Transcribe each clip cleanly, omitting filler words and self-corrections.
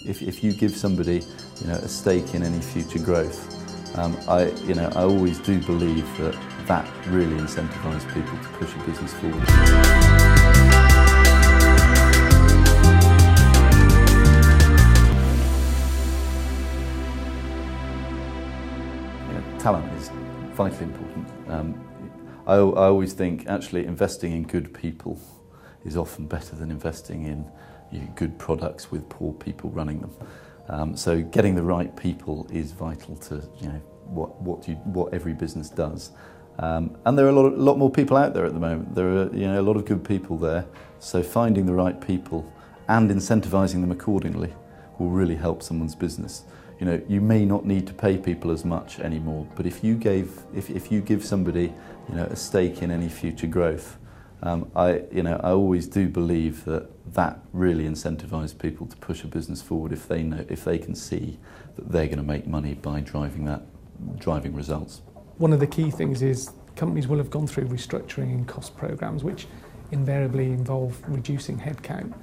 if you give somebody, a stake in any future growth, I always do believe that really incentivises people to push a business forward. Talent is vitally important. I always think actually investing in good people is often better than investing in good products with poor people running them. So getting the right people is vital to what every business does. And there are a lot more people out there at the moment. There are a lot of good people there. So finding the right people and incentivising them accordingly will really help someone's business. You may not need to pay people as much anymore, but if you give somebody, a stake in any future growth, I always do believe that really incentivises people to push a business forward if they can see that they're going to make money by driving results. One of the key things is companies will have gone through restructuring and cost programs, which invariably involve reducing headcount.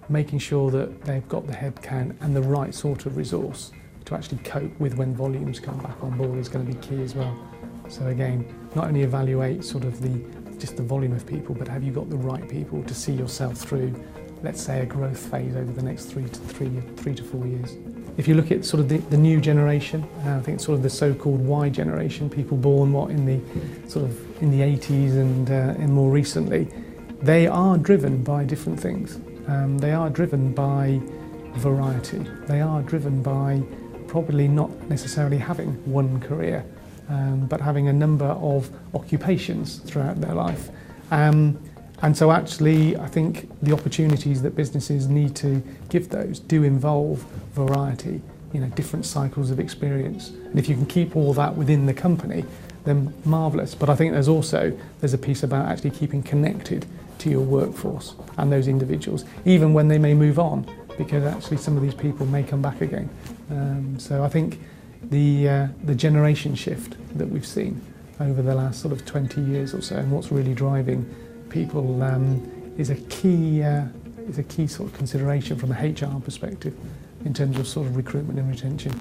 Making sure that they've got the headcount and the right sort of resource to actually cope with when volumes come back on board is going to be key as well. So again, not only evaluate sort of just the volume of people, but have you got the right people to see yourself through, let's say, a growth phase over the next 3 to 4 years. If you look at sort of the new generation, I think it's sort of the so-called Y generation, people born in the 80s and more recently, they are driven by different things. They are driven by variety. They are driven by probably not necessarily having one career, but having a number of occupations throughout their life. And so actually, I think the opportunities that businesses need to give those do involve variety, different cycles of experience. And if you can keep all that within the company, then marvellous. But I think there's a piece about actually keeping connected to your workforce and those individuals, even when they may move on, because actually some of these people may come back again. So I think the generation shift that we've seen over the last sort of 20 years or so, and what's really driving people is a key sort of consideration from a HR perspective in terms of sort of recruitment and retention.